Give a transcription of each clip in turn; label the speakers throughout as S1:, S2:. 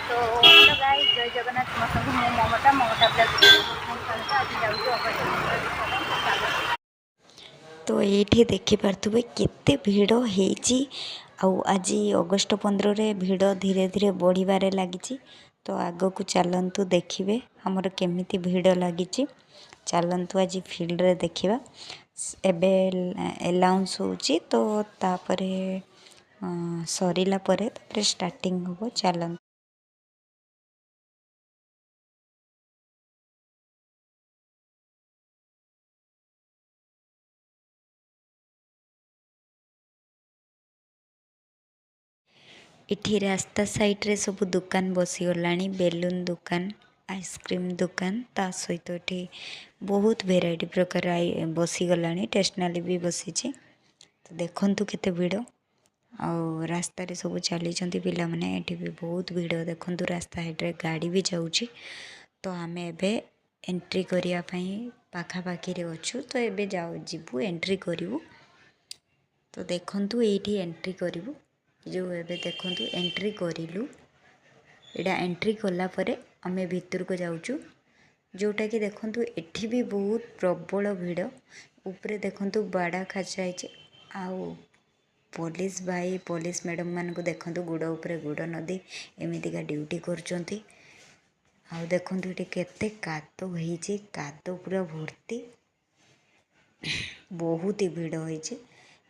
S1: तो hello guys, जय जगन्नाथ समस्त को मो ममता ममता ब्लॉग आज जाऊँ।
S2: तो ये देखिपे केते भिड़ होती आज अगस्ट 15 रे भिड़ धीरे धीरे बढ़िबारे लगी। तो आग को चलतु देखिए हमर केमिति भिड़ लगी। चलतु आज फील्ड रे देखिबा एबे अनाउंस होची तो तापरे सरीला परे तापरे स्टार्टिंग होबो। चलतु इठी रास्ता साइड रे सब दुकान बसीगला, बेलून दुकान, आइसक्रीम दुकान, ता सहित ये बहुत भेराइटी प्रकार बसीगला। स्टेशनरी भी बसी। तो देखु केते भिड़ आउ रास्ता रे सब चली पिला माने। एठी भी बहुत भिड़ देखु रास्ता साइड रे गाड़ी भी जाऊँगी। तो आम एबे एंट्री करिया पई पाखापाखी रे अच्छु। तो एबे जाऊ जीवु एंट्री करूँ। तो देखु ये एंट्री करूँ जो एबे देखु एंट्री करूँ। एटा एंट्री कला परे आमे भितर को जाऊँ जोटा कि देखु एठी भी बहुत प्रबल भिड़। ऊपर देखु बाड़ा खाचा आउ पुलिस भाई पुलिस मैडम मान को देखु गुड़ उपरे गुड़ नदी एमितिका ड्यूटी करचंती। आउ देखु ये केते कादो होईची, कादो पूरा भर्ती बहुत ही भिड़ होईची।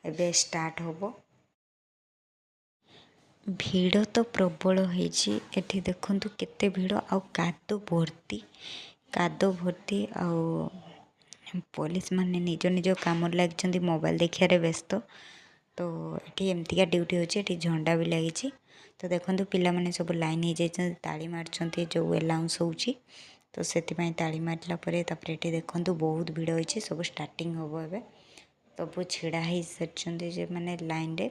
S2: एबे स्टार्ट होबो। भिड़ तो प्रबल होईची। एठी देखु केते भिड़ आउ कादो भर्ती आउ पुलिस माने निज निज काम लगी मोबाइल देखिए व्यस्त। तो ये एमतिका ड्यूटी होची। एठी झंडा भी लगी। तो देखु पिला माने सब लाइन हो जाए ताली मारचंती जो अनाउंस होची। तो सेतिपई ताली मारला परे तापरे एठी देखु बहुत भिड़ होईची। सब स्टार्टिंग होबो एबे। सब छिड़ा ही सरचंती जे माने लाइन रे।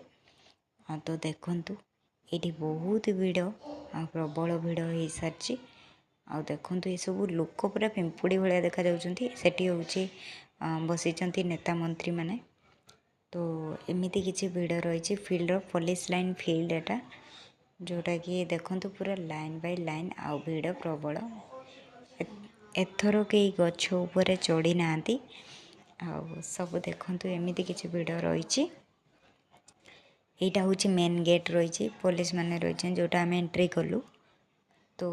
S2: तो देखु ये बहुत भिड़ आ प्रबल भिड़ हो सारी। आ देखु ये सब लोक पूरा पिंपुड़ी भाया देखा जाउछंती। सेठी होची बसीचंती नेता मंत्री माने। तो एमिति किसी भिड़ रही फील्ड पुलिस लाइन फील्ड एटा जोटा कि देखु पूरा लाइन बाय लाइन आउ भिड़ प्रबल। एथर कई गछ उपरे चढ़ी नांती आउ सब देखु एमिति किसी भिड़ रही। यहाँ हूँ मेन गेट रही पुलिस माने रही जोटा आम एंट्री कलु। तो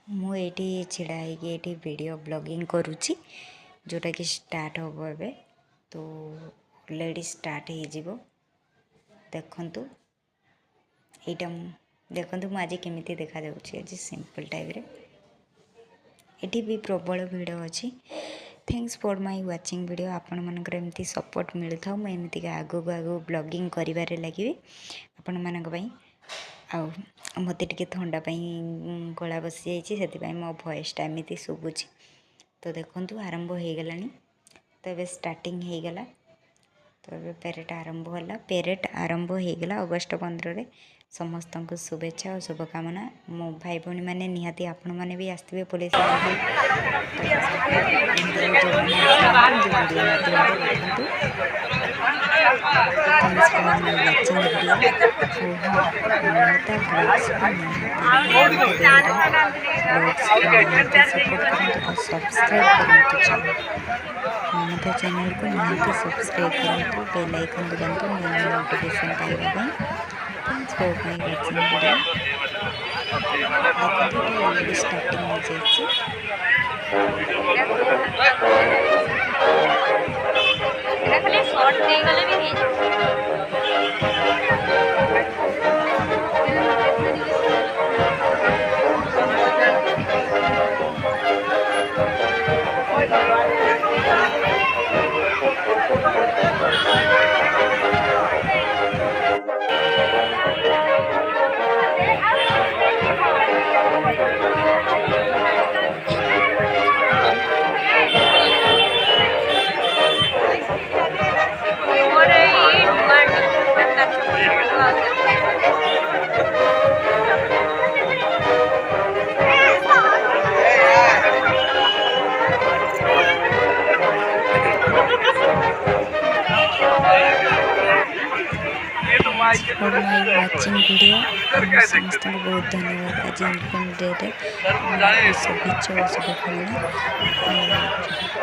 S2: मुझे छिड़ा ये वीडियो ब्लॉगिंग करुच्ची जोटा कि स्टार्ट हम एबे। तो ऑलरेडी स्टार्ट हो देखु यहाँ देखु मुझे केमिति देखा जाउछि। आज सिंपल टाइप रे एटी भी प्रबल भिड़ अच्छी। Thanks for my watching video. आपण मानकर एमती सपोर्ट मिलता मुझे एमती आगू आगू ब्लॉगिंग करिवारे लगी आपण मानक पई। आउ मते टिके थंडा पई गला बसी जाइछि सेति मो वॉइसटा एमती शुभुछि। तो देखु आरंभ हो गलानी। तो ये स्टार्टिंग हो गला। तो ये पेरेड आरंभ होला। पेरेड आरंभ हो गला अगस्ट 15 रे। समस्त को शुभेच्छा और शुभकामना। मो भाई भौणी मैंने निहाती आपण मैंने भी आसते पुलिस ममता चैनल को निहाती सब्सक्राइब करूँ। बेल आइकन दबातु नोटिफिकेशन पाइबा। Thanks for my watching video. देखो ऑलरेडी स्टार्टिंग हो जाए।
S1: खाली शॉर्ट दे गले भी नहीं
S2: For my watching video. समस्त को बहुत धन्यवाद आज इंडिपेंडेंस डे रे शुभेच्छा और शुभकामना।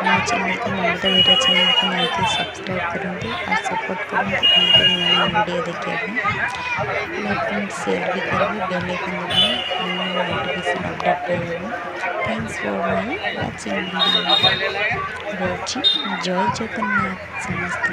S2: मो चैनल को ममता वीडियो चैनल को निहाती सब्सक्राइब करते और सपोर्ट करते नुआ वीडियो देखा लाइक कमेंट शेयर भी करेंगे बेल आइकन दबाएं नोटिफिकेशन अपडेट पाइबा। Thanks for my watching video रोची जय जगन्नाथ समस्त।